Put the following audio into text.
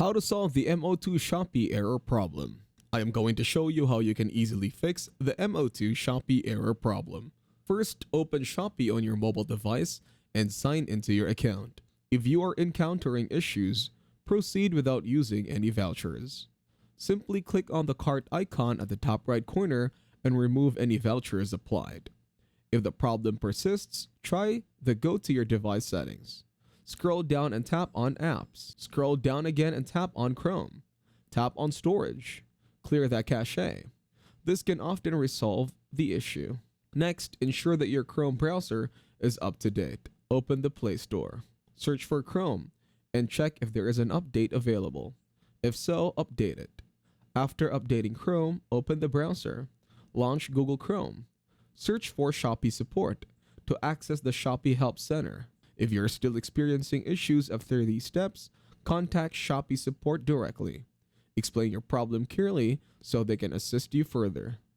How to solve the M02 SHOPPEE error problem. I am going to show you how you can easily fix the M02 SHOPPEE error problem. First, open SHOPPEE on your mobile device and sign into your account. If you are encountering issues, proceed without using any vouchers. Simply click on the cart icon at the top right corner and remove any vouchers applied. If the problem persists, try the Go to your device settings. Scroll down and tap on Apps. Scroll down again and tap on Chrome. Tap on Storage. Clear that cache. This can often resolve the issue. Next, ensure that your Chrome browser is up to date. Open the Play Store. Search for Chrome and check if there is an update available. If so, update it. After updating Chrome, open the browser. Launch Google Chrome. Search for SHOPPEE support to access the SHOPPEE Help Center. If you're still experiencing issues after these steps, contact SHOPPEE support directly. Explain your problem clearly so they can assist you further.